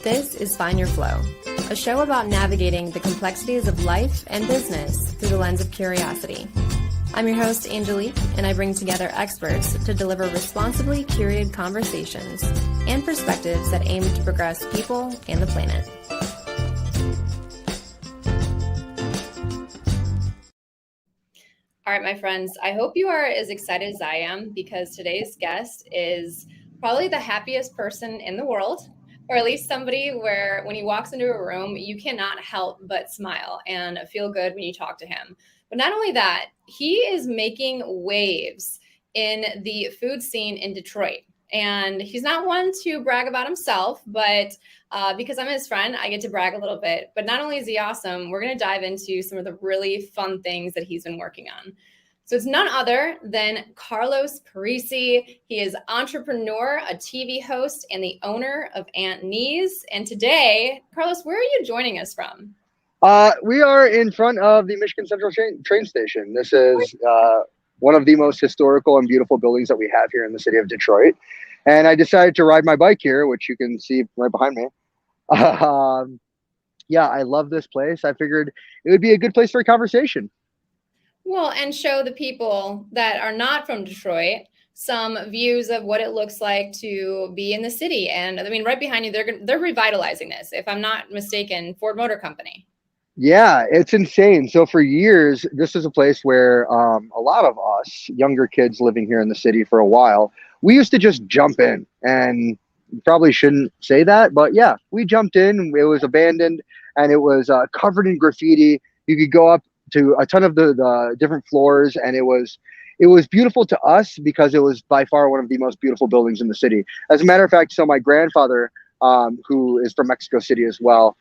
This is Find Your Flow, a show about navigating the complexities of life and business through the lens of curiosity. I'm your host, Angelique, and I bring together experts to deliver responsibly curated conversations and perspectives that aim to progress people and the planet. All right, my friends, I hope you are as excited as I am because today's guest is probably the happiest person in the world, or at least somebody where when he walks into a room, you cannot help but smile and feel good when you talk to him. But not only that, he is making waves in the food scene in Detroit. And he's not one to brag about himself, but because I'm his friend, I get to brag a little bit. But not only is he awesome, we're going to dive into some of the really fun things that he's been working on. So it's none other than Carlos Parisi. He is entrepreneur, a TV host, and the owner of Aunt Knees. And today, Carlos, where are you joining us from? We are in front of the Michigan Central train station. This is one of the most historical and beautiful buildings that we have here in the city of Detroit. And I decided to ride my bike here, which you can see right behind me. Yeah, I love this place. I figured it would be a good place for a conversation. Well, and show the people that are not from Detroit some views of what it looks like to be in the city. And I mean, right behind you, they're revitalizing this, if I'm not mistaken, Ford Motor Company. Yeah, it's insane. So for years, this is a place where a lot of us younger kids living here in the city for a while, we used to just jump in, and probably shouldn't say that, but yeah, we jumped in. It was abandoned and it was covered in graffiti. You could go up to a ton of the different floors, and it was beautiful to us because it was by far one of the most beautiful buildings in the city. As a matter of fact, so my grandfather, who is from Mexico City as well,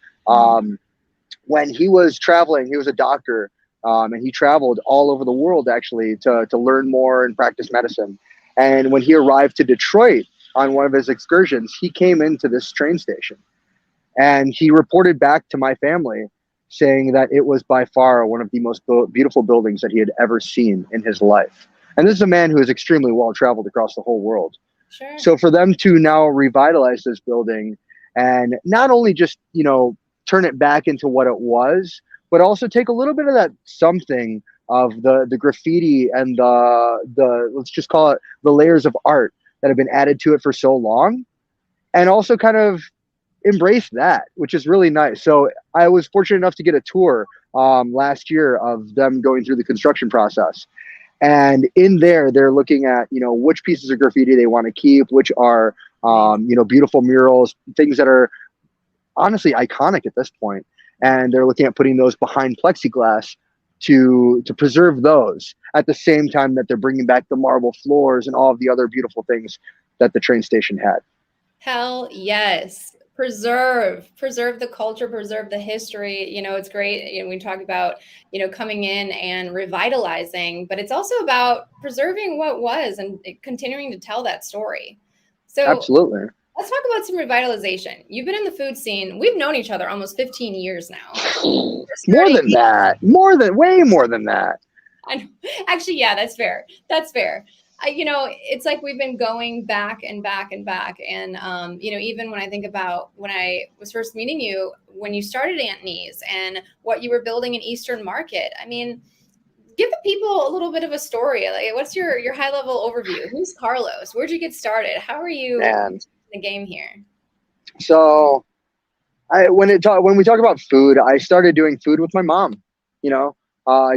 when he was traveling, he was a doctor, and he traveled all over the world actually to learn more and practice medicine. And when he arrived to Detroit on one of his excursions, he came into this train station, and he reported back to my family saying that it was by far one of the most beautiful buildings that he had ever seen in his life. And this is a man who is extremely well traveled across the whole world. Sure. So for them to now revitalize this building and not only just, turn it back into what it was, but also take a little bit of that something of the graffiti and the let's just call it the layers of art that have been added to it for so long, and also kind of embrace that, which is really nice. So I was fortunate enough to get a tour last year of them going through the construction process. And in there, they're looking at, which pieces of graffiti they want to keep, which are, beautiful murals, things that are honestly iconic at this point. And they're looking at putting those behind plexiglass to preserve those at the same time that they're bringing back the marble floors and all of the other beautiful things that the train station had. Hell yes. Preserve the culture, preserve the history. It's great. We talk about, coming in and revitalizing, but it's also about preserving what was and continuing to tell that story. So Absolutely. Let's talk about some revitalization. You've been in the food scene. We've known each other almost 15 years now. Way more than that. I know. Actually, yeah, that's fair. It's like we've been going back and back and back. And, even when I think about when I was first meeting you, when you started Aunt Knees and what you were building in Eastern Market, I mean, give the people a little bit of a story. Like, what's your high level overview? Who's Carlos? Where'd you get started? How are you in the game here? So when we talk about food, I started doing food with my mom,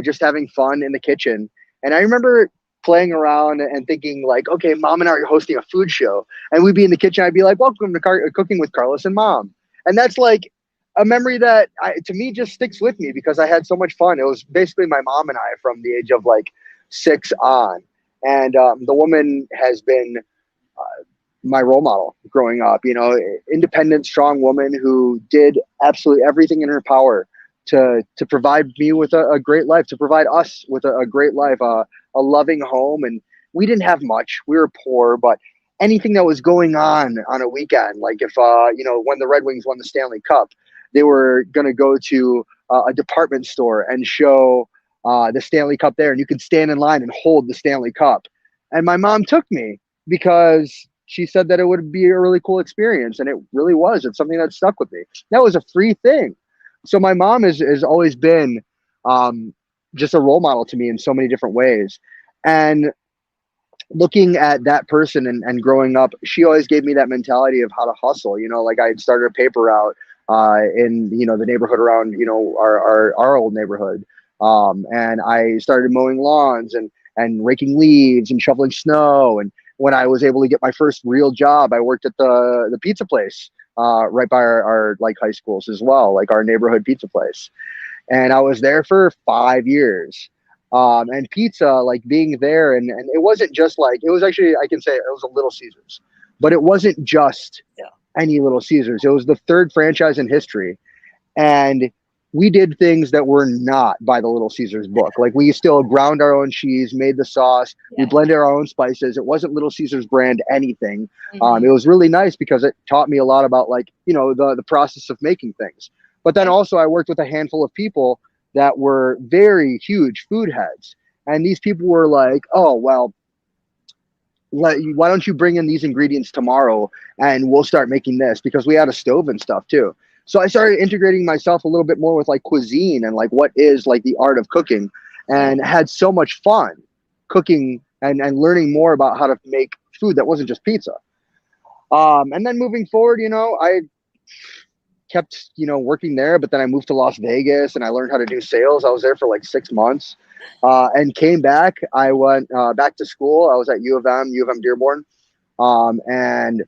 just having fun in the kitchen. And I remember playing around and thinking like, okay, mom and I are hosting a food show, and we'd be in the kitchen. I'd be like, welcome to Cooking with Carlos and Mom. And that's like a memory that to me just sticks with me because I had so much fun. It was basically my mom and I from the age of like 6 on. And the woman has been my role model growing up, independent, strong woman who did absolutely everything in her power to provide me with a great life, to provide us with a great life, a loving home. And we didn't have much. We were poor, but anything that was going on a weekend, like if, when the Red Wings won the Stanley Cup, they were going to go to a department store and show the Stanley Cup there. And you could stand in line and hold the Stanley Cup. And my mom took me because she said that it would be a really cool experience, and it really was. It's something that stuck with me. That was a free thing. So my mom has always been um, just a role model to me in so many different ways. And looking at that person and growing up, she always gave me that mentality of how to hustle. You know, like I had started a paper route in, you know, the neighborhood around, you know, our old neighborhood. And I started mowing lawns and raking leaves and shoveling snow. And when I was able to get my first real job, I worked at the pizza place right by our like high schools as well, like our neighborhood pizza place. And I was there for 5 years. And pizza, like being there, and it wasn't just like, it was actually, I can say it was a Little Caesars, but it wasn't just any Little Caesars. It was the third franchise in history. And we did things that were not by the Little Caesars book. Like we still ground our own cheese, made the sauce, we blended our own spices. It wasn't Little Caesars brand anything. It was really nice because it taught me a lot about, like, you know, the process of making things. But then also I worked with a handful of people that were very huge food heads. And these people were like, oh, well, why don't you bring in these ingredients tomorrow and we'll start making this, because we had a stove and stuff too. So I started integrating myself a little bit more with like cuisine and like what is like the art of cooking, and had so much fun cooking and learning more about how to make food that wasn't just pizza. And then moving forward, you know, I kept, you know, working there, but then I moved to Las Vegas and I learned how to do sales. I was there for like 6 months and came back. I went back to school. I was at U of M Dearborn. And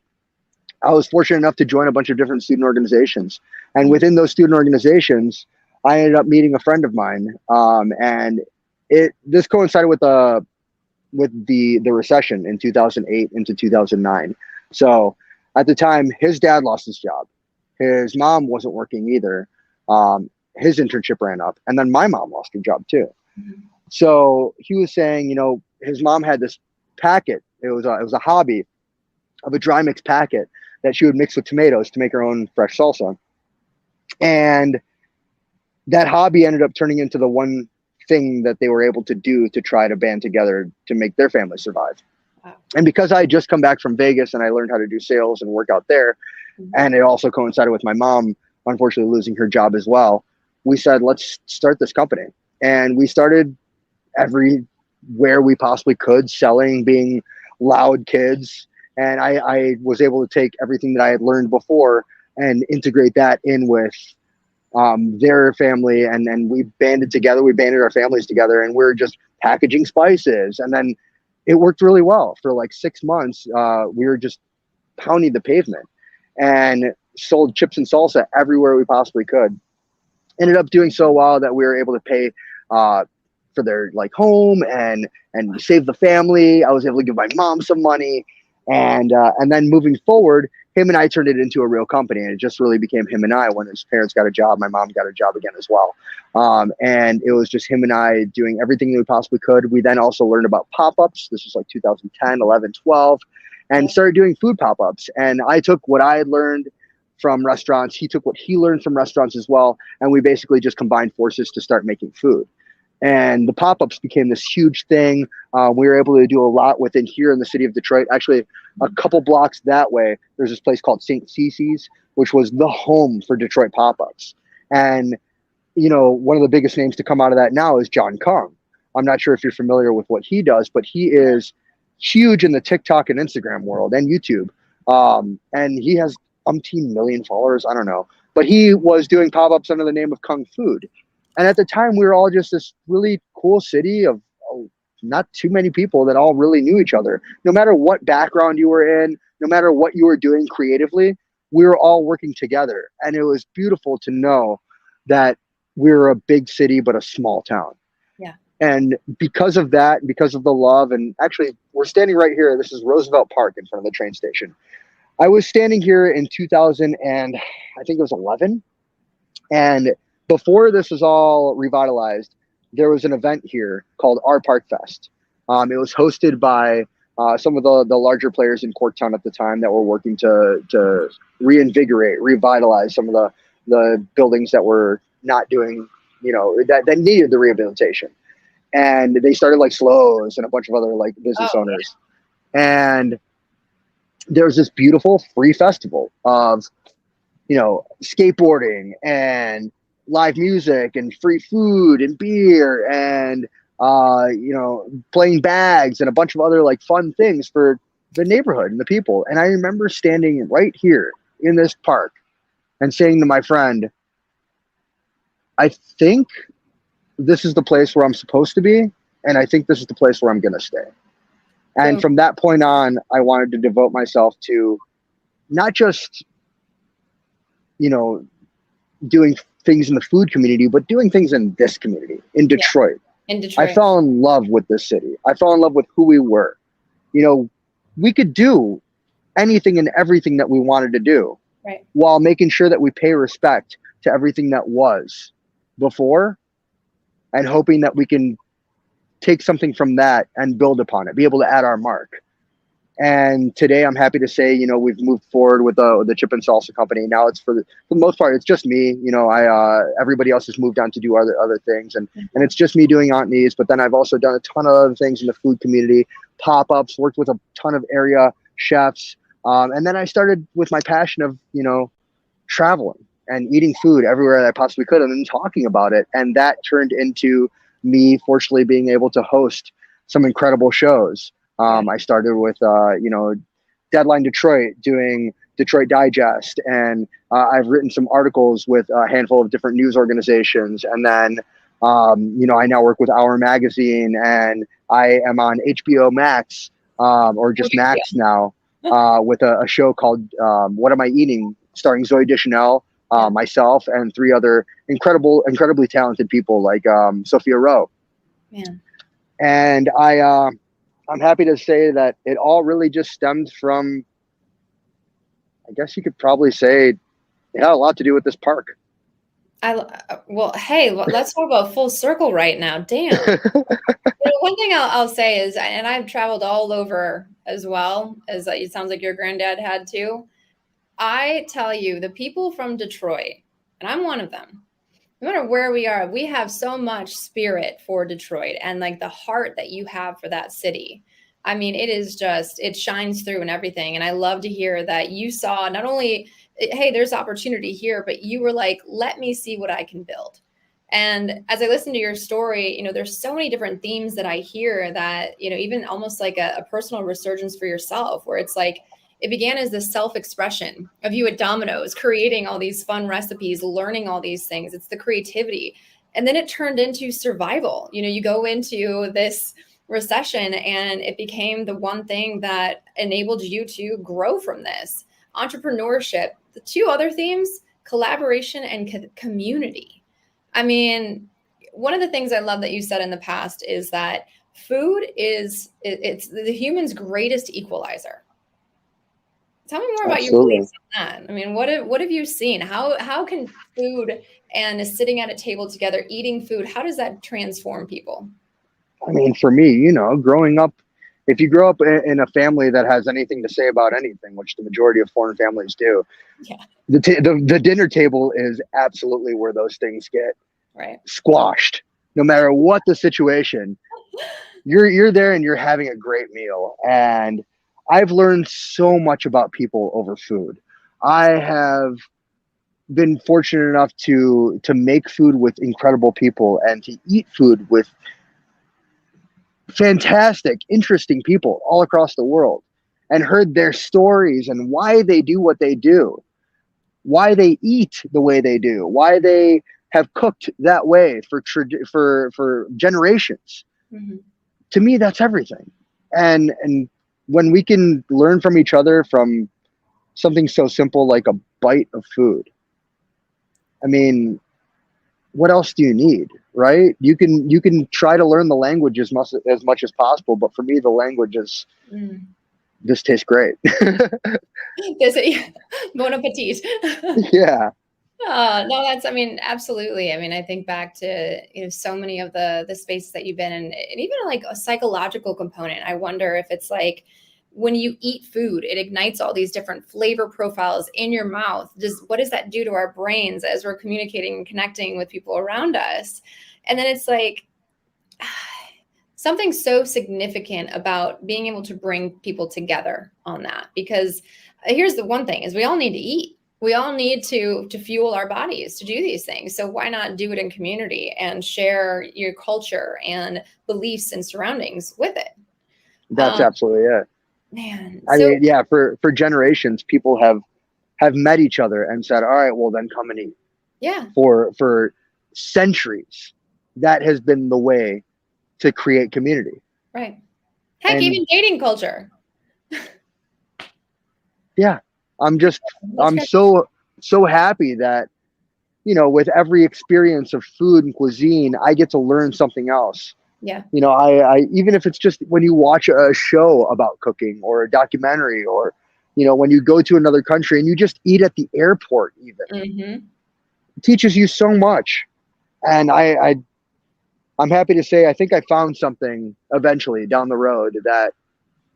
I was fortunate enough to join a bunch of different student organizations. And within those student organizations, I ended up meeting a friend of mine. And this coincided with the recession in 2008 into 2009. So at the time, his dad lost his job. His mom wasn't working either. His internship ran up, and then my mom lost her job too. So he was saying, you know, his mom had this packet. It was a hobby of a dry mix packet that she would mix with tomatoes to make her own fresh salsa. And that hobby ended up turning into the one thing that they were able to do to try to band together to make their family survive. Wow. And because I had just come back from Vegas and I learned how to do sales and work out there, and it also coincided with my mom, unfortunately, losing her job as well, we said, let's start this company. And we started everywhere we possibly could, selling, being loud kids. And I was able to take everything that I had learned before and integrate that in with their family. And we banded together. We banded our families together, and we're just packaging spices. And then it worked really well. For like 6 months, we were just pounding the pavement and sold chips and salsa everywhere we possibly could. Ended up doing so well that we were able to pay for their like home and save the family. I was able to give my mom some money, and then moving forward, him and I turned it into a real company, and it just really became him and I. When his parents got a job, my mom got a job again as well, and it was just him and I doing everything that we possibly could. We then also learned about pop-ups. This was like 2010, 11, 12, and started doing food pop-ups. And I took what I had learned from restaurants. He took what he learned from restaurants as well. And we basically just combined forces to start making food. And the pop-ups became this huge thing. We were able to do a lot within here in the city of Detroit. Actually, a couple blocks that way, there's this place called St. Cece's, which was the home for Detroit pop-ups. And, you know, one of the biggest names to come out of that now is John Kung. I'm not sure if you're familiar with what he does, but he is huge in the TikTok and Instagram world and YouTube. And he has umpteen million followers. I don't know. But he was doing pop-ups under the name of Kung Food. And at the time, we were all just this really cool city of not too many people that all really knew each other. No matter what background you were in, no matter what you were doing creatively, we were all working together. And it was beautiful to know that we were a big city, but a small town. Yeah. And because of that, because of the love, and actually, we're standing right here. This is Roosevelt Park in front of the train station. I was standing here in 2000 and I think it was 11. And before this was all revitalized, there was an event here called Our Park Fest. It was hosted by some of the larger players in Corktown at the time that were working to reinvigorate, revitalize some of the buildings that were not doing, you know, that needed the rehabilitation. And they started like Slows and a bunch of other like business owners. Yeah. And there was this beautiful free festival of, skateboarding and live music and free food and beer and, playing bags and a bunch of other like fun things for the neighborhood and the people. And I remember standing right here in this park and saying to my friend, I think this is the place where I'm supposed to be. And I think this is the place where I'm going to stay. And Boom. from that point on, I wanted to devote myself to not just, doing things in the food community, but doing things in this community, in Yeah, Detroit. in I Detroit. fell in love with this city. I fell in love with who we were. We could do anything and everything that we wanted to do Right. while making sure that we pay respect to everything that was before, and hoping that we can take something from that and build upon it, be able to add our mark. And today I'm happy to say, we've moved forward with the chip and salsa company. Now it's for the most part, it's just me. Everybody else has moved on to do other things, and it's just me doing Aunt Nee's. But then I've also done a ton of other things in the food community, pop-ups, worked with a ton of area chefs. And then I started with my passion of, traveling and eating food everywhere that I possibly could, and then talking about it. And that turned into me, fortunately, being able to host some incredible shows. I started with, Deadline Detroit, doing Detroit Digest, and I've written some articles with a handful of different news organizations. And then, I now work with Our Magazine, and I am on HBO Max, or just Max now, with a show called What Am I Eating, starring Zoe Deschanel, myself, and three other incredibly talented people like Sophia Rowe. Man. And I'm happy to say that it all really just stemmed from, I guess you could probably say, it had a lot to do with this park. Well, hey, let's talk about full circle right now. Damn. One thing I'll say is, and I've traveled all over as well, as it sounds like your granddad had too. I tell you, the people from Detroit, and I'm one of them, no matter where we are, we have so much spirit for Detroit and like the heart that you have for that city. I mean, it shines through and everything. And I love to hear that you saw not only, hey, there's opportunity here, but you were like, let me see what I can build. And as I listen to your story, there's so many different themes that I hear that, even almost like a personal resurgence for yourself, where it's like, it began as this self-expression of you at Domino's, creating all these fun recipes, learning all these things. It's the creativity. And then it turned into survival. You go into this recession and it became the one thing that enabled you to grow from this. Entrepreneurship. The two other themes, collaboration and community. I mean, one of the things I love that you said in the past is that food it's the human's greatest equalizer. Tell me more about your Absolutely. beliefs on that. I mean, what have you seen? How can food and sitting at a table together, eating food, how does that transform people? I mean, for me, growing up, if you grow up in a family that has anything to say about anything, which the majority of foreign families do, Yeah, the dinner table is absolutely where those things get right. squashed. No matter what the situation, you're there and you're having a great meal. And I've learned so much about people over food. I have been fortunate enough to make food with incredible people and to eat food with fantastic, interesting people all across the world, and heard their stories and why they do what they do, why they eat the way they do, why they have cooked that way for generations. Mm-hmm. To me, that's everything. And when we can learn from each other from something so simple like a bite of food, I mean, what else do you need, right? You can try to learn the language as much as possible, but for me, the language is, Mm. this tastes great. Bon appetit. Yeah, No, I mean, absolutely. I mean, I think back to, so many of the spaces that you've been in, and even like a psychological component. I wonder if it's like when you eat food, it ignites all these different flavor profiles in your mouth. What does that do to our brains as we're communicating and connecting with people around us? And then it's like, something so significant about being able to bring people together on that. Because here's the one thing is we all need to eat. We all need to fuel our bodies to do these things. So why not do it in community and share your culture and beliefs and surroundings with it? That's absolutely it. Man, I so mean, yeah, for generations, people have met each other and said, all right, well then come and eat. yeah, For centuries, that has been the way to create community. right. Heck, And even dating culture. yeah, That's I'm great. so happy that, you know, with every experience of food and cuisine, I get to learn something else. Yeah, You know, I even if it's just when you watch a show about cooking or a documentary, or, you know, when you go to another country and you just eat at the airport, even mm-hmm. it teaches you so much. And I'm happy to say I think I found something eventually down the road that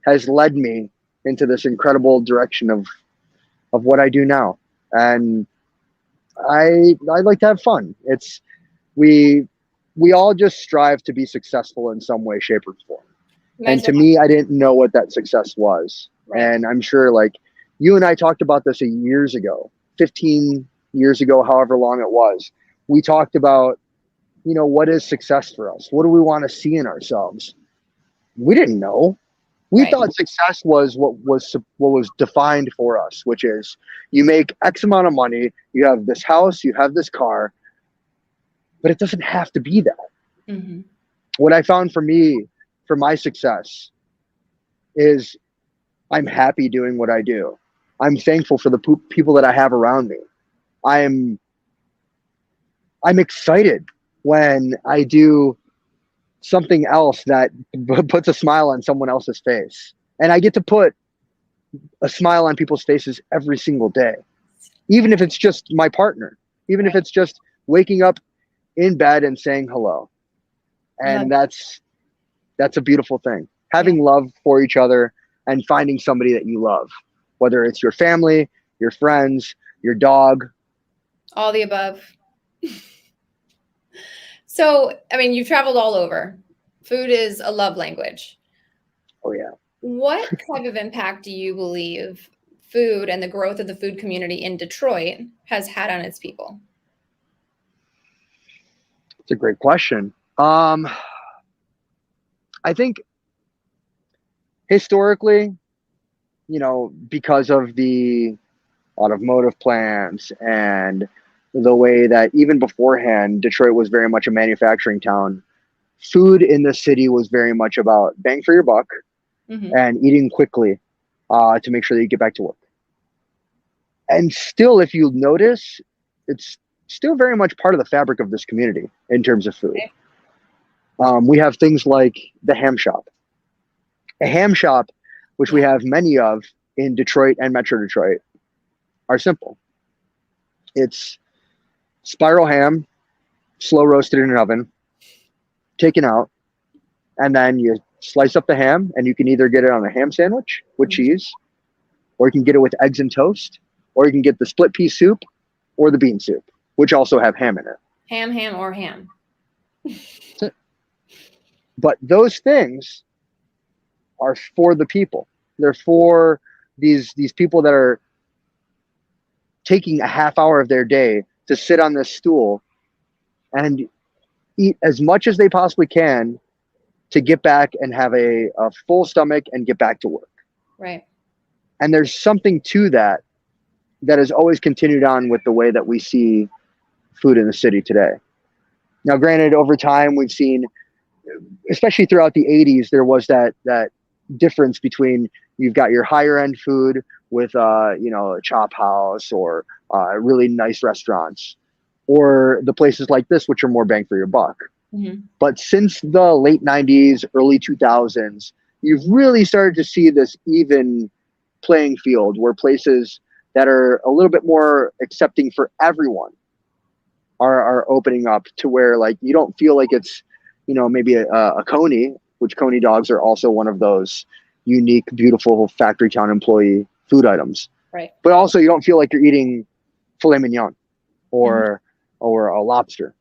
has led me into this incredible direction of what I do now. And I like to have fun. It's we we all just strive to be successful in some way, shape, or form. And to me, I didn't know what that success was. Right. And I'm sure, like, you and I talked about this years ago, 15 years ago, however long it was. We talked about, you know, what is success for us? What do we want to see in ourselves? We didn't know. We Right. thought success was what was defined for us, which is you make X amount of money, you have this house, you have this car, but it doesn't have to be that. Mm-hmm. What I found for me, for my success, is I'm happy doing what I do. I'm thankful for the people that I have around me. I'm I'm excited when I do something else that puts a smile on someone else's face. And I get to put a smile on people's faces every single day. Even if it's just my partner, even if Right. it's just waking up in bed and saying hello. Love. And that's a beautiful thing. Yeah. Having love for each other and finding somebody that you love, whether it's your family, your friends, your dog. All the above. So, I mean, you've traveled all over. Food is a love language. Oh yeah, What type of impact do you believe food and the growth of the food community in Detroit has had on its people? it's a great question. I think historically, you know, because of the automotive plants and the way that even beforehand, Detroit was very much a manufacturing town. Food in the city was very much about bang for your buck Mm-hmm. and eating quickly to make sure that you get back to work. And still, if you notice, it's still very much part of the fabric of this community in terms of food. Okay. We have things like the ham shop. A ham shop, which we Yeah. have many of in Detroit and Metro Detroit, are simple. It's spiral ham, slow roasted in an oven, taken out, and then you slice up the ham, and you can either get it on a ham sandwich with Mhm. cheese, or you can get it with eggs and toast, or you can get the split pea soup or the bean soup, which also have ham in it. Ham, ham, or ham. But those things are for the people. They're for these people that are taking a half hour of their day to sit on this stool and eat as much as they possibly can to get back and have a full stomach and get back to work. Right. And there's something to that that has always continued on with the way that we see food in the city today. Now, granted, over time, we've seen, especially throughout the 80s, there was that difference between you've got your higher end food with you know, a chop house or really nice restaurants, or the places like this, which are more bang for your buck. Mm-hmm. But since the late 90s, early 2000s, you've really started to see this even playing field where places that are a little bit more accepting for everyone are opening up, to where, like, you don't feel like it's, you know, maybe a Coney, which Coney dogs are also one of those unique, beautiful factory town employee food items. Right. But also, you don't feel like you're eating filet mignon Mm-hmm. or a lobster.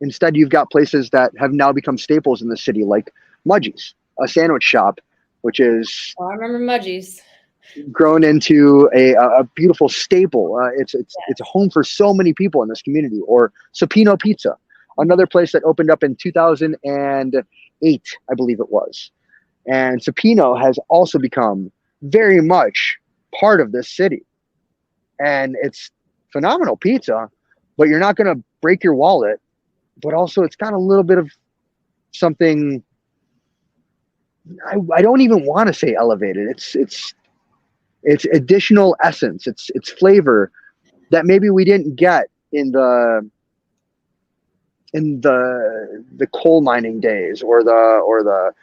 Instead, you've got places that have now become staples in the city, like Mudgie's, a sandwich shop, which is Oh, I remember Mudgies. grown into a beautiful staple. It's a Yes. home for so many people in this community. Or Supino Pizza, another place that opened up in 2008, I believe it was. And Supino has also become very much part of this city. And it's phenomenal pizza, but you're not going to break your wallet. But also, it's got a little bit of something. I don't even want to say elevated. It's additional essence. It's flavor that maybe we didn't get in the coal mining days, or the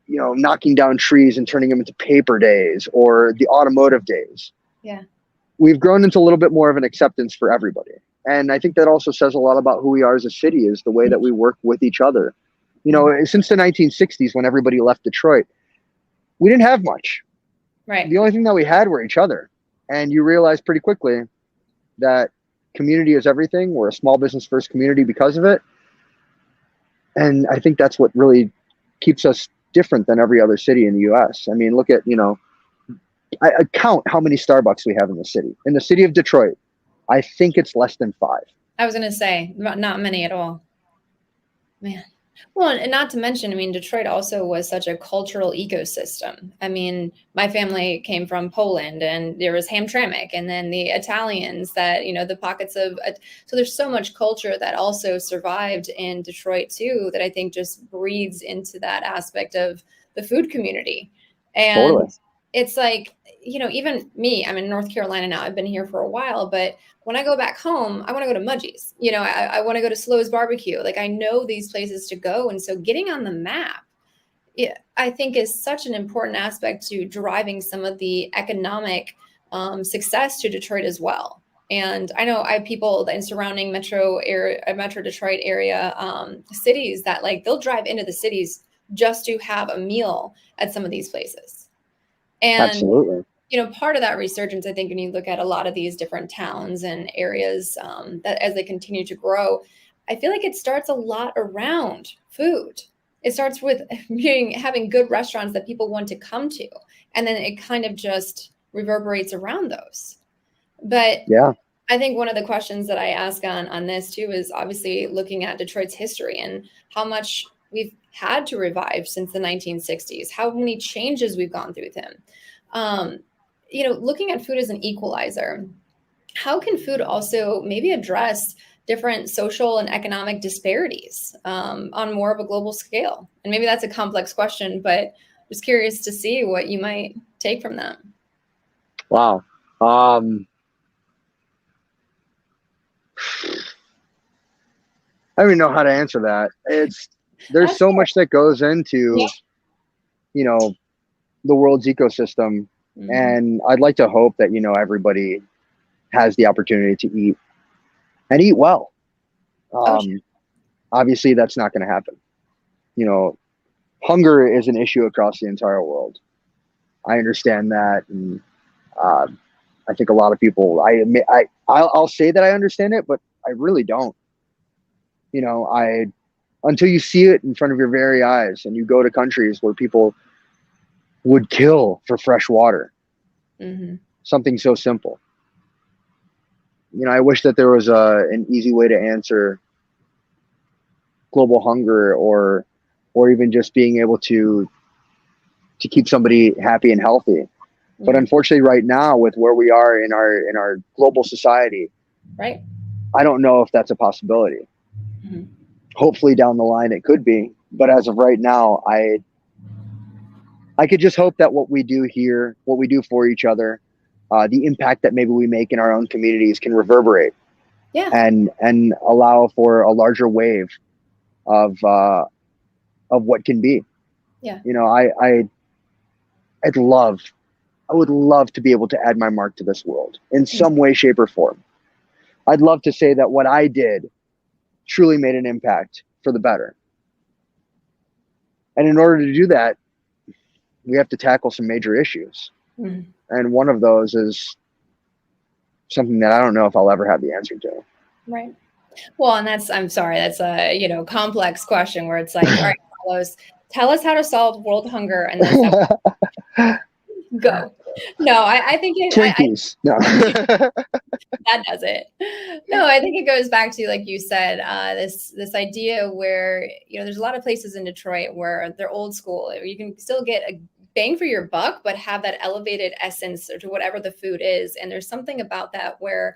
knocking down trees and turning them into paper days, or the automotive days. Yeah. We've grown into a little bit more of an acceptance for everybody. And I think that also says a lot about who we are as a city, is the way that we work with each other. Since the 1960s, when everybody left Detroit, we didn't have much. Right. The only thing that we had were each other. And you realize pretty quickly that community is everything. We're a small business first community because of it. And I think that's what really keeps us different than every other city in the US. I mean, look at, I count how many Starbucks we have in the city. In the city of Detroit, I think it's less than 5. I was going to say, not many at all. Man. Well, and not to mention, I mean, Detroit also was such a cultural ecosystem. I mean, my family came from Poland, and there was Hamtramck, and then the Italians that, the pockets of, so there's so much culture that also survived in Detroit too, that I think just breeds into that aspect of the food community. And Totally. it's like, even me, I'm in North Carolina now. I've been here for a while, but when I go back home, I want to go to Mudgie's. I want to go to Slow's Barbecue. Like, I know these places to go. And so getting on the map, I think, is such an important aspect to driving some of the economic success to Detroit as well. And I know I have people in surrounding Metro Detroit area cities that, like, they'll drive into the cities just to have a meal at some of these places. And Absolutely. Part of that resurgence, I think, when you look at a lot of these different towns and areas that as they continue to grow, I feel like it starts a lot around food. It starts with having good restaurants that people want to come to, and then it kind of just reverberates around those. But yeah, I think one of the questions that I ask on this too is obviously looking at Detroit's history and how much we've had to revive since the 1960s, how many changes we've gone through with him. Looking at food as an equalizer, how can food also maybe address different social and economic disparities on more of a global scale? And maybe that's a complex question, but just curious to see what you might take from that. Wow. I don't even know how to answer that. There's so much that goes into, the world's ecosystem. Mm-hmm. And I'd like to hope that, everybody has the opportunity to eat and eat well. Sure. Obviously that's not going to happen. Hunger is an issue across the entire world. I understand that. And, I think a lot of people, I'll say that I understand it, but I really don't. Until you see it in front of your very eyes, and you go to countries where people would kill for fresh water, Mm-hmm. something so simple. I wish that there was an easy way to answer global hunger, or even just being able to keep somebody happy and healthy. Mm-hmm. But unfortunately, right now, with where we are in our global society, right, I don't know if that's a possibility. Mm-hmm. Hopefully down the line it could be, but as of right now, I could just hope that what we do here, what we do for each other, the impact that maybe we make in our own communities can reverberate, and allow for a larger wave of what can be. Yeah. I would love to be able to add my mark to this world in some way, shape, or form. I'd love to say that what I did truly made an impact for the better. And in order to do that, we have to tackle some major issues. Mm-hmm. And one of those is something that I don't know if I'll ever have the answer to. Right. Well, and I'm sorry, that's a, complex question where it's like, all right, Carlos, tell us how to solve world hunger and this go. No, I think Twinkies. No. that does it. No, I think it goes back to, like you said, this idea where, there's a lot of places in Detroit where they're old school. You can still get a bang for your buck, but have that elevated essence to whatever the food is. And there's something about that where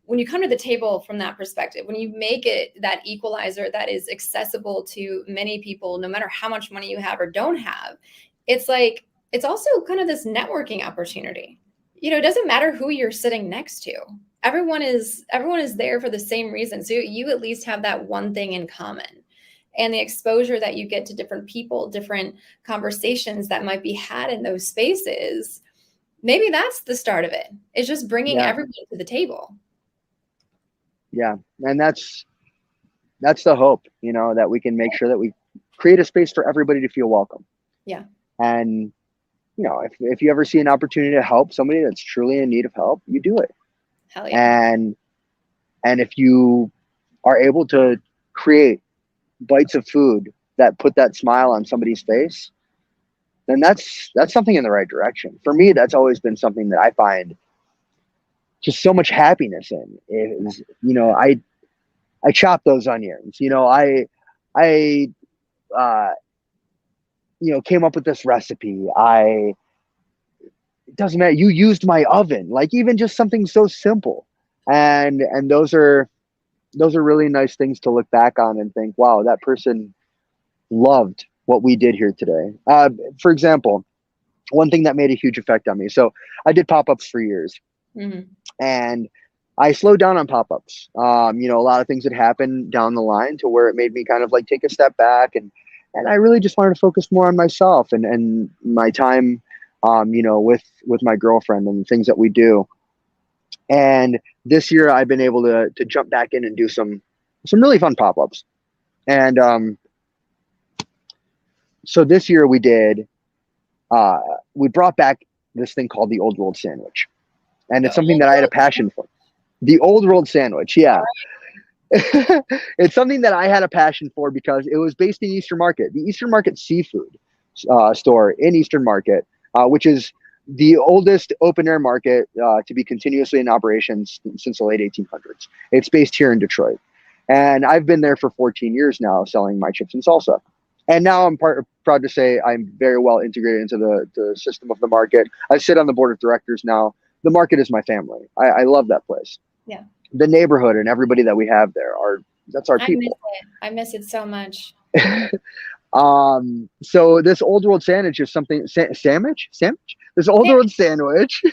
when you come to the table from that perspective, when you make it that equalizer that is accessible to many people, no matter how much money you have or don't have, it's like, it's also kind of this networking opportunity. It doesn't matter who you're sitting next to. Everyone is there for the same reason. So you at least have that one thing in common. And the exposure that you get to different people, different conversations that might be had in those spaces, maybe that's the start of it. It's just bringing everyone to the table. Yeah. And that's the hope, that we can make sure that we create a space for everybody to feel welcome. Yeah. And, if you ever see an opportunity to help somebody that's truly in need of help, you do it. Hell yeah. And if you are able to create bites of food that put that smile on somebody's face, then that's something in the right direction. For me, that's always been something that I find just so much happiness in. Is, I chop those onions. I came up with this recipe. It doesn't matter. You used my oven, like even just something so simple. And those are really nice things to look back on and think, wow, that person loved what we did here today. For example, one thing that made a huge effect on me. So I did pop-ups for years. Mm-hmm. And I slowed down on pop-ups. A lot of things had happened down the line to where it made me kind of like take a step back, and I really just wanted to focus more on myself and my time, with my girlfriend and the things that we do. And this year I've been able to jump back in and do some really fun pop-ups. And so this year we brought back this thing called the Old World Sandwich. And it's something that I had a passion for. The Old World Sandwich, yeah. It's something that I had a passion for because it was based in Eastern Market, the Eastern Market seafood store in Eastern Market, which is the oldest open-air market to be continuously in operation since the late 1800s. It's based here in Detroit. And I've been there for 14 years now selling my chips and salsa. And now I'm proud to say I'm very well integrated into the system of the market. I sit on the board of directors now. The market is my family. I love that place. Yeah. The neighborhood and everybody that we have there that's our people. I miss it so much. So this Old World Sandwich is something sandwich. This Old World Sandwich.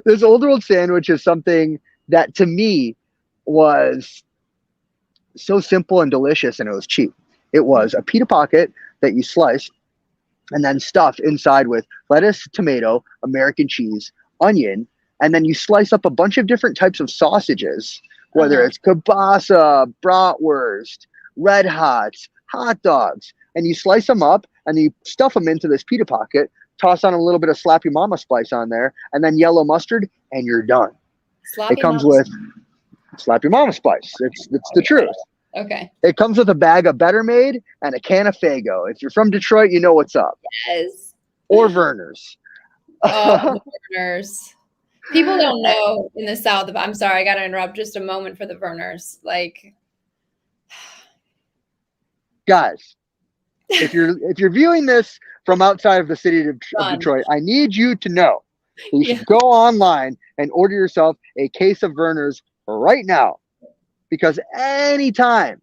This Old World Sandwich is something that to me was so simple and delicious, and it was cheap. It was a pita pocket that you sliced and then stuff inside with lettuce, tomato, American cheese, onion, and then you slice up a bunch of different types of sausages, whether it's kielbasa, bratwurst, red hots, hot dogs, and you slice them up and you stuff them into this pita pocket, toss on a little bit of Slappy Mama spice on there, and then yellow mustard, and you're done. It comes with Slappy Mama spice. It's the truth. Okay. It comes with a bag of Better Made and a can of Faygo. If you're from Detroit, you know what's up. Yes. Or Verner's. Oh, Verner's. People don't know in the South. I'm sorry, I got to interrupt just a moment for the Verner's. Like, guys, if you're viewing this from outside of the city of Detroit, I need you to know you should go online and order yourself a case of Verner's right now. Because anytime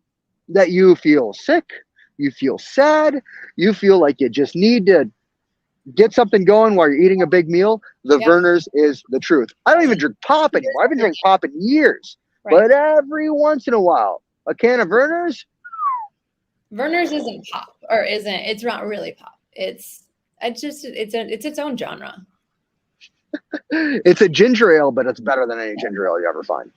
that you feel sick, you feel sad, you feel like you just need to get something going while you're eating a big meal, the Verner's is the truth. I don't even drink pop anymore. I've been drinking pop in years. Right. But every once in a while, a can of Verner's. Verner's isn't pop, or isn't. It's not really pop. It's its own genre. It's a ginger ale, but it's better than any ginger ale you ever find.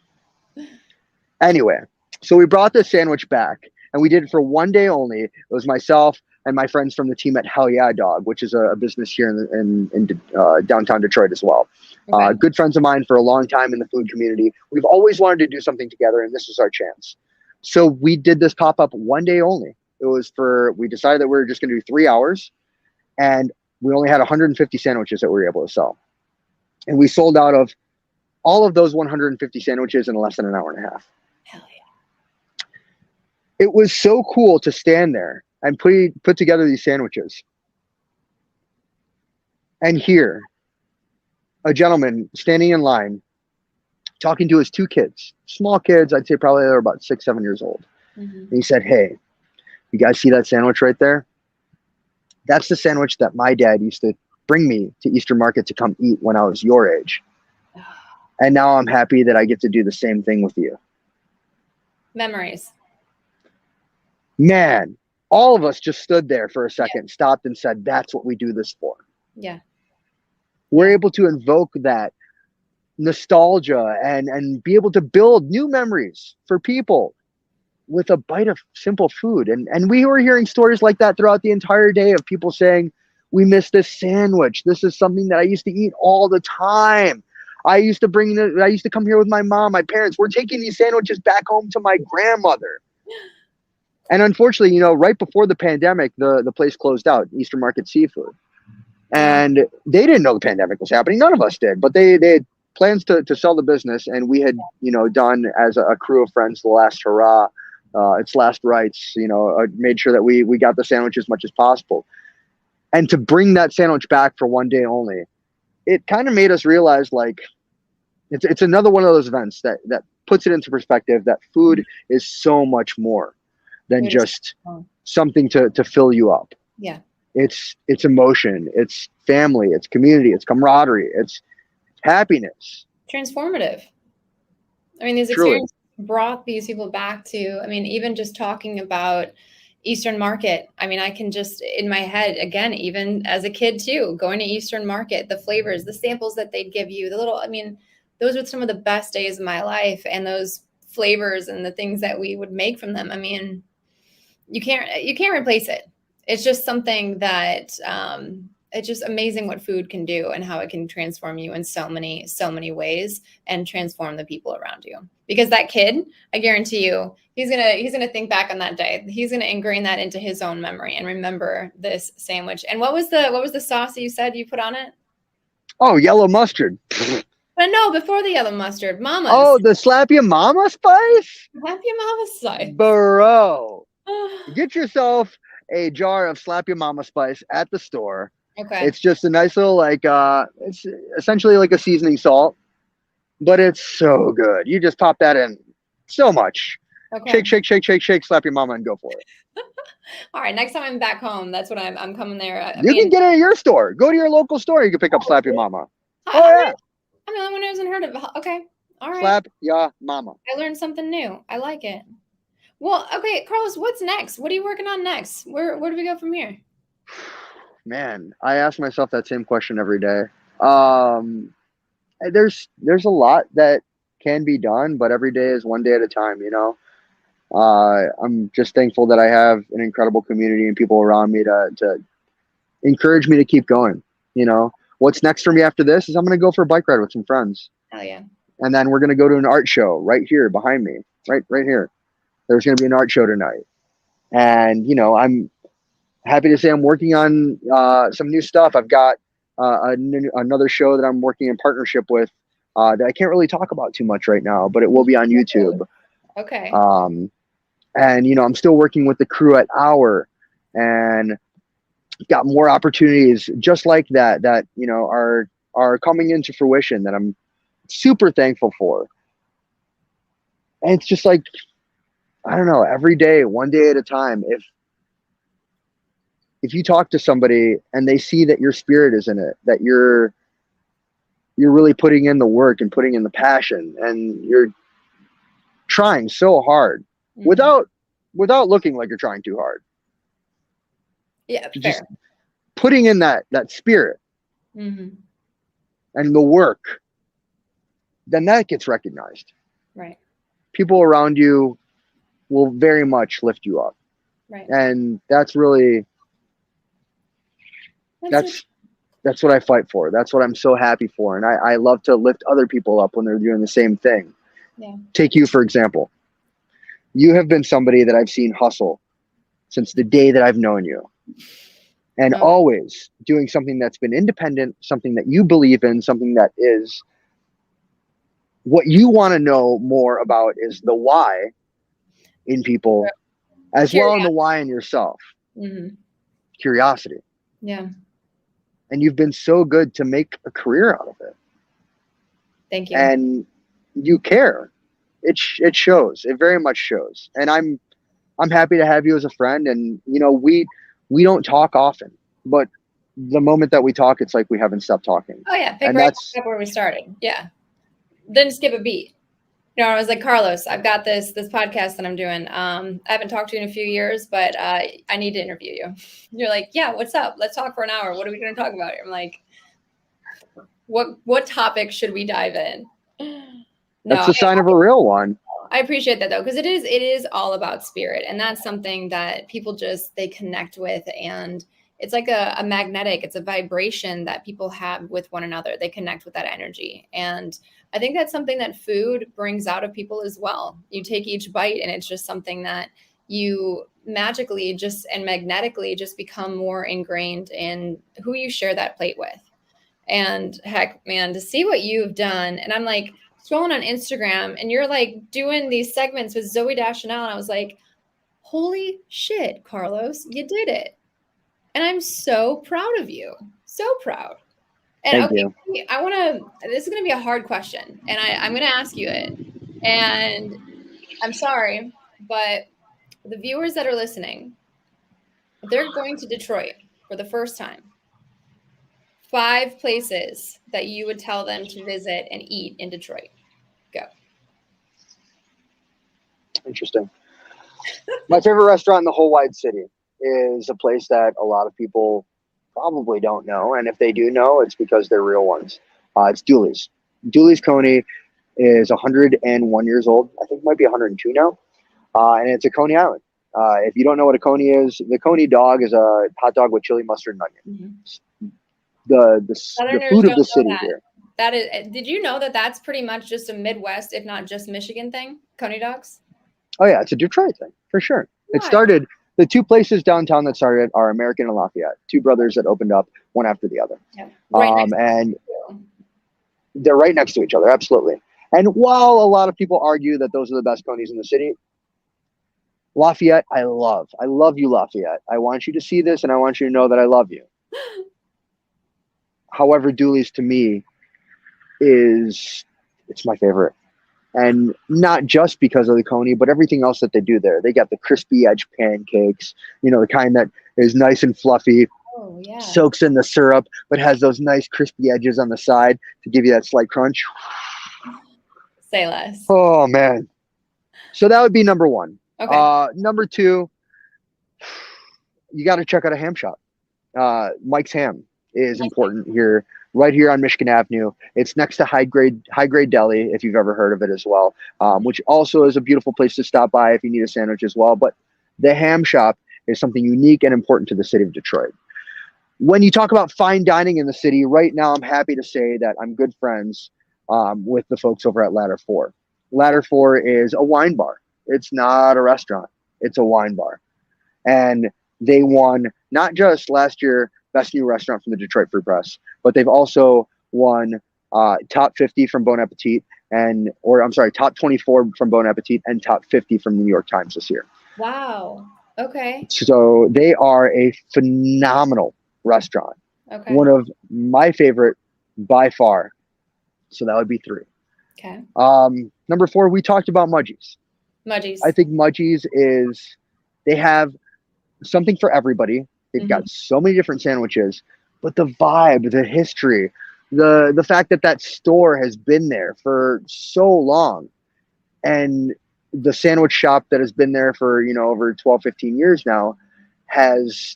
Anyway, so we brought this sandwich back, and we did it for one day only. It was myself, and my friends from the team at Hell Yeah Dog, which is a business here in downtown Detroit as well. Okay. Good friends of mine for a long time in the food community. We've always wanted to do something together, and this was our chance. So we did this pop up one day only. We decided that we were just going to do 3 hours, and we only had 150 sandwiches that we were able to sell. And we sold out of all of those 150 sandwiches in less than an hour and a half. Hell yeah. It was so cool to stand there and put together these sandwiches and hear a gentleman standing in line talking to his two kids, small kids. I'd say probably they were about 6, 7 years old. Mm-hmm. And he said, "Hey, you guys see that sandwich right there? That's the sandwich that my dad used to bring me to Eastern Market to come eat when I was your age. And now I'm happy that I get to do the same thing with you." Memories. Man, all of us just stood there for a second, stopped and said, that's what we do this for. Yeah. We're able to invoke that nostalgia and be able to build new memories for people with a bite of simple food. And we were hearing stories like that throughout the entire day of people saying, we miss this sandwich. This is something that I used to eat all the time. I used to come here with my mom, my parents. We're taking these sandwiches back home to my grandmother. And unfortunately, right before the pandemic, the place closed out, Eastern Market Seafood. And they didn't know the pandemic was happening. None of us did, but they had plans to sell the business. And we had, done as a crew of friends, the last hurrah, its last rites, made sure that we got the sandwich as much as possible. And to bring that sandwich back for one day only, it kind of made us realize, like, it's another one of those events that puts it into perspective that food is so much more than just something to fill you up. Yeah. It's emotion, it's family, it's community, it's camaraderie, it's happiness. Transformative. I mean, these experiences brought these people back to, even just talking about Eastern Market. I can just, in my head, again, even as a kid too, going to Eastern Market, the flavors, the samples that they'd give you, those were some of the best days of my life. And those flavors and the things that we would make from them. You can't replace it. It's just something that it's just amazing what food can do and how it can transform you in so many ways and transform the people around you. Because that kid, I guarantee you, he's gonna think back on that day. He's gonna ingrain that into his own memory and remember this sandwich. And what was the sauce that you said you put on it? Oh, yellow mustard. But no, before the yellow mustard, Mama's. Oh, the Slap Ya Mama spice? Slap Ya Mama spice. Bro. Get yourself a jar of Slap Ya Mama spice at the store. Okay. It's just a nice little, it's essentially like a seasoning salt, but it's so good. You just pop that in so much. Okay. Shake, Slap Your Mama and go for it. All right. Next time I'm back home, that's what I'm coming there. You can get it at your store. Go to your local store. You can pick up Slap Your Mama. Yeah. I'm the only one who hasn't heard of it. Okay. All right. Slap Ya Mama. I learned something new. I like it. Well, okay, Carlos, what's next? What are you working on next? Where do we go from here? Man, I ask myself that same question every day. There's a lot that can be done, but every day is one day at a time, I'm just thankful that I have an incredible community and people around me to encourage me to keep going. What's next for me after this is I'm going to go for a bike ride with some friends. Hell yeah. And then we're going to go to an art show right here behind me, right here. There's going to be an art show tonight. And, I'm happy to say I'm working on some new stuff. I've got another show that I'm working in partnership with that I can't really talk about too much right now, but it will be on YouTube. Okay. And, I'm still working with the crew at Hour and got more opportunities just like that are coming into fruition that I'm super thankful for. And it's just like, I don't know, every day, one day at a time. If you talk to somebody and they see that your spirit is in it, that you're really putting in the work and putting in the passion and you're trying so hard without looking like you're trying too hard. Yeah, fair. Just putting in that spirit and the work, then that gets recognized. Right. People around you will very much lift you up. Right. And that's really That's it. That's what I fight for. That's what I'm so happy for. And I love to lift other people up when they're doing the same thing. Yeah. Take you, for example. You have been somebody that I've seen hustle since the day that I've known you. And Okay. always doing something that's been independent, something that you believe in, something that is what you want to know more about is the why in people, as well in the Curiosity. why in yourself. Hmm. Curiosity. Yeah. And you've been so good to make a career out of it. Thank you. And you care. It shows. It very much shows. And I'm happy to have you as a friend. And we don't talk often, but the moment that we talk, it's like we haven't stopped talking. Oh yeah, pick And right that's up where we started. Yeah. Didn't skip a beat. I was like, Carlos, I've got this podcast that I'm doing. I haven't talked to you in a few years, but I need to interview you. You're like, yeah, what's up? Let's talk for an hour. What are we going to talk about? I'm like, what topic should we dive in? No, that's the sign of a real one. I appreciate that though, because it is all about spirit, and that's something that people they connect with, and it's like a magnetic, it's a vibration that people have with one another. They connect with that energy, and I think that's something that food brings out of people as well. You take each bite, and it's just something that you magically just and magnetically just become more ingrained in who you share that plate with. And heck, man, to see what you've done, and I'm like scrolling on Instagram and you're like doing these segments with Zoe Deschanel. And I was like, holy shit, Carlos, you did it. And I'm so proud of you. So proud. And Thank okay, you. this is going to be a hard question. And I'm going to ask you it. And I'm sorry, but the viewers that are listening, they're going to Detroit for the first time. 5 places that you would tell them to visit and eat in Detroit. Go. Interesting. My favorite restaurant in the whole wide city is a place that a lot of people probably don't know. And if they do know, it's because they're real ones. It's Dooley's. Dooley's Coney is 101 years old. I think it might be 102 now. And it's a Coney Island. If you don't know what a Coney is, the Coney dog is a hot dog with chili, mustard, and onion. Mm-hmm. The Southerners food of don't the know city that. here. That is. Did you know that that's pretty much just a Midwest, if not just Michigan thing? Coney dogs. Oh yeah, it's a Detroit thing for sure. It Why? started. The 2 places downtown that started are American and Lafayette. 2 brothers that opened up one after the other. Yeah. Right next And to you. they're right next to each other, absolutely. And while a lot of people argue that those are the best Conies in the city, Lafayette, I love. I love you, Lafayette. I want you to see this, and I want you to know that I love you. However, Dooley's to me it's my favorite. And not just because of the Coney, but everything else that they do there. They got the crispy edge pancakes, the kind that is nice and fluffy, Oh yeah. soaks in the syrup, but has those nice crispy edges on the side to give you that slight crunch. Say less. Oh, man. So that would be number 1. Okay. Number 2, you got to check out a ham shop. Mike's Ham is important here, right here on Michigan Avenue. It's next to High Grade Deli, if you've ever heard of it as well, which also is a beautiful place to stop by if you need a sandwich as well. But the ham shop is something unique and important to the city of Detroit. When you talk about fine dining in the city, right now I'm happy to say that I'm good friends with the folks over at Ladder 4. Ladder 4 is a wine bar. It's not a restaurant. It's a wine bar. And they won not just last year Best New Restaurant from the Detroit Free Press, but they've also won top 50 from Bon Appetit top 24 from Bon Appetit and top 50 from the New York Times this year. Wow. Okay. So they are a phenomenal restaurant. Okay. One of my favorite by far. So that would be 3. Okay. Number 4, we talked about Mudgee's. Mudgee's. I think Mudgee's they have something for everybody. They've got so many different sandwiches, but the vibe, the history, the fact that store has been there for so long, and the sandwich shop that has been there for, over 12, 15 years now has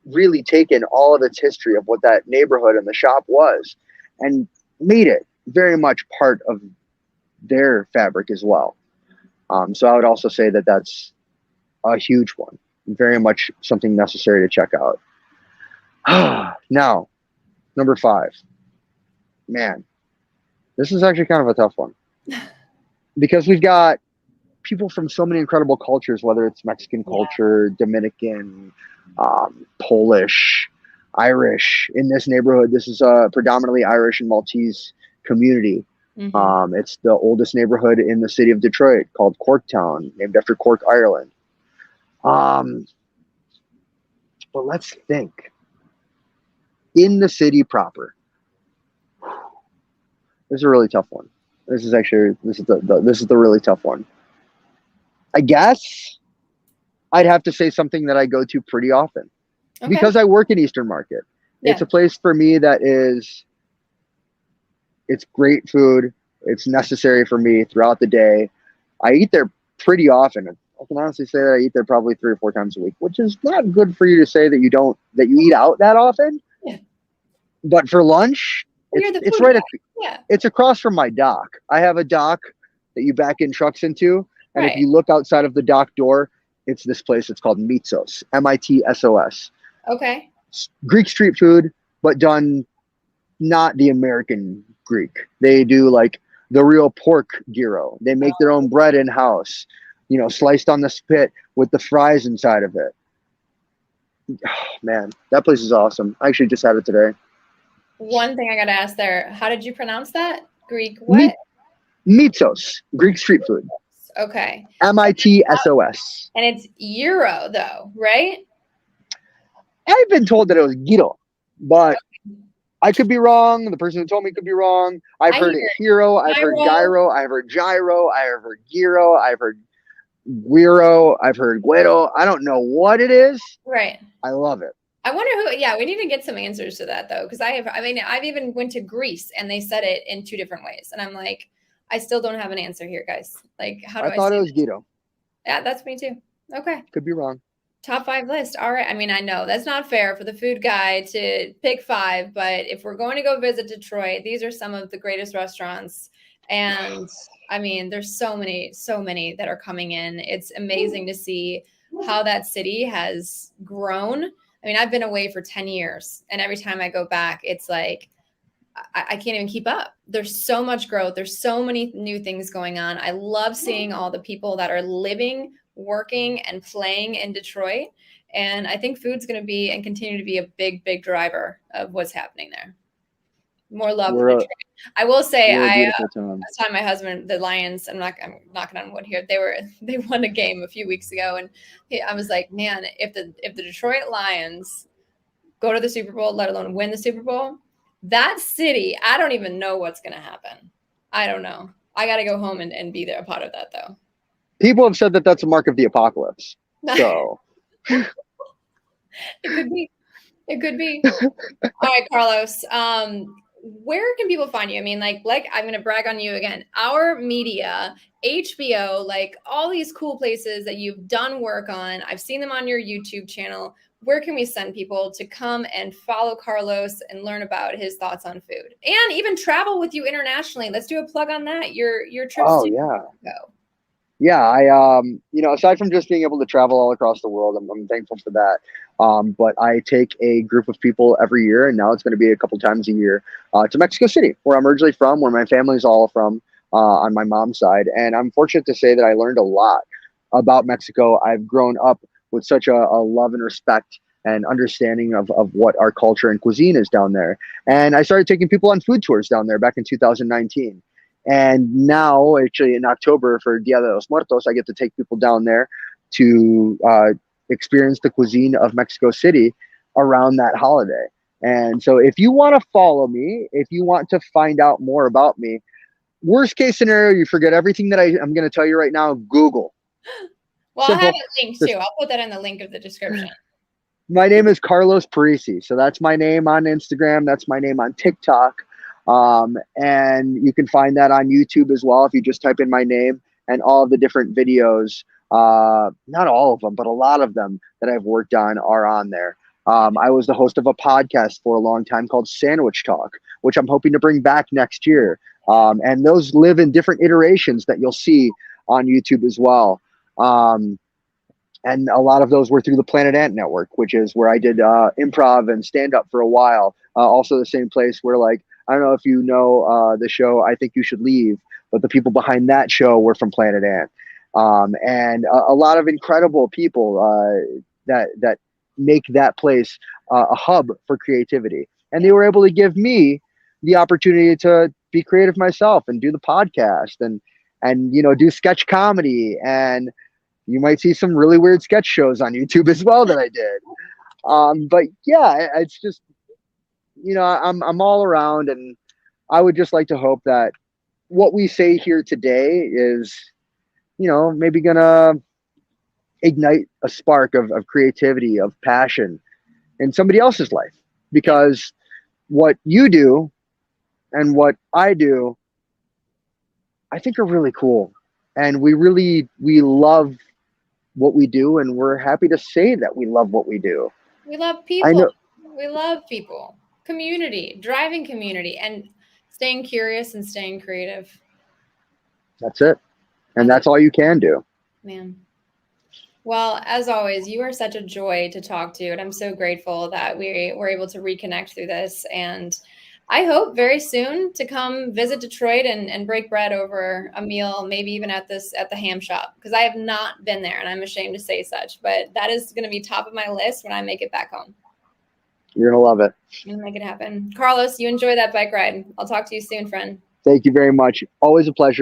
really taken all of its history of what that neighborhood and the shop was and made it very much part of their fabric as well. So I would also say that that's a huge one. Very much something necessary to check out. Now, number 5. Man, this is actually kind of a tough one because we've got people from so many incredible cultures, whether it's Mexican Yeah. culture, Dominican, Polish, Irish. In this neighborhood, this is a predominantly Irish and Maltese community. Hmm. It's the oldest neighborhood in the city of Detroit, called Corktown, named after Cork, Ireland. Um, but let's think. In the city proper, this is a really tough one. This is the really tough one. I guess I'd have to say something that I go to pretty often Okay. because I work in Eastern Market. It's Yeah. a place for me that is, it's great food. It's necessary for me throughout the day. I eat there pretty often. I can honestly say that I eat there probably 3 or 4 times a week, which is not good for you to say that you eat out that often. Yeah. But for lunch, You're the it's food right guy. Yeah. it's across from my dock. I have a dock that you back in trucks into, and if Right. you look outside of the dock door, it's this place. It's called Mitsos, Mitsos. Okay. Greek street food, but done not the American Greek. They do like the real pork gyro. They make their own bread in house, sliced on the spit with the fries inside of it. Oh, man, that place is awesome. I actually just had it today. One thing I got to ask there. How did you pronounce that? Greek Mi- what? Mitsos, Greek street food. Okay. Mitsos. And it's Euro though, right? I've been told that it was gyro, but I could be wrong. The person who told me could be wrong. I've I heard it hear hero. I've heard gyro. gyro. I've heard gyro. I've heard gyro. I've heard guiro. I've heard guero. I don't know what it is. Right. I love it. I wonder who, yeah, we need to get some answers to that though. Cause I've even went to Greece and they said it in 2 different ways. And I'm like, I still don't have an answer here, guys. Like, how do I I thought say it was this? gyro. Yeah, that's me too. Okay. Could be wrong. Top 5 list. All right. I mean, I know that's not fair for the food guy to pick 5, but if we're going to go visit Detroit, these are some of the greatest restaurants. And I mean, there's so many that are coming in. It's amazing to see how that city has grown. I mean, I've been away for 10 years, and every time I go back, it's like I can't even keep up. There's so much growth. There's so many new things going on. I love seeing all the people that are living, working, and playing in Detroit. And I think food's going to be and continue to be a big driver of what's happening there. More love for We're a, Detroit. I will say, we're a I beautiful town. was telling my husband, the Lions. I'm knocking on wood here. They won a game a few weeks ago, and I was like, man, if the Detroit Lions go to the Super Bowl, let alone win the Super Bowl, that city, I don't even know what's going to happen. I don't know. I got to go home and be there a part of that though. People have said that that's a mark of the apocalypse. So it could be. It could be. All right, Carlos. Where can people find you? I mean, like I'm going to brag on you again. Our media, HBO, like all these cool places that you've done work on. I've seen them on your YouTube channel. Where can we send people to come and follow Carlos and learn about his thoughts on food and even travel with you internationally? Let's do a plug on that. Your trips oh to yeah. go. Yeah, aside from just being able to travel all across the world, I'm thankful for that. But I take a group of people every year, and now it's going to be a couple times a year, to Mexico City, where I'm originally from, where my family's all from, on my mom's side. And I'm fortunate to say that I learned a lot about Mexico. I've grown up with such a love and respect and understanding of what our culture and cuisine is down there. And I started taking people on food tours down there back in 2019. And now, actually, in October for Dia de los Muertos, I get to take people down there to experience the cuisine of Mexico City around that holiday. And so, if you want to follow me, if you want to find out more about me, worst case scenario, you forget everything that I'm going to tell you right now. Google. Well, Simple. I'll have it linked too. I'll put that in the link of the description. My name is Carlos Parisi. So that's my name on Instagram. That's my name on TikTok. And you can find that on YouTube as well if you just type in my name, and all of the different videos, not all of them, but a lot of them that I've worked on are on there. I was the host of a podcast for a long time called Sandwich Talk, which I'm hoping to bring back next year. And those live in different iterations that you'll see on YouTube as well. And a lot of those were through the Planet Ant Network, which is where I did improv and stand up for a while. Also, the same place where, like, I don't know if you know the show I Think You Should Leave, but the people behind that show were from Planet Ant, and a lot of incredible people that make that place a hub for creativity. And they were able to give me the opportunity to be creative myself and do the podcast and do sketch comedy, and you might see some really weird sketch shows on YouTube as well that I did. But yeah, it's just, I'm all around, and I would just like to hope that what we say here today is, maybe gonna ignite a spark of creativity, of passion in somebody else's life. Because what you do and what I do, I think are really cool. And we love what we do, and we're happy to say that we love what we do. We love I people. know. We love people. Community, driving community, and staying curious and staying creative. That's it. I And love that's all you can do. Man. Well, as always, you are such a joy to talk to, and I'm so grateful that we were able to reconnect through this. And I hope very soon to come visit Detroit and break bread over a meal, maybe even at the ham shop, because I have not been there, and I'm ashamed to say such. But that is going to be top of my list when I make it back home. You're gonna love it. I'm gonna make it happen. Carlos, you enjoy that bike ride. I'll talk to you soon, friend. Thank you very much. Always a pleasure.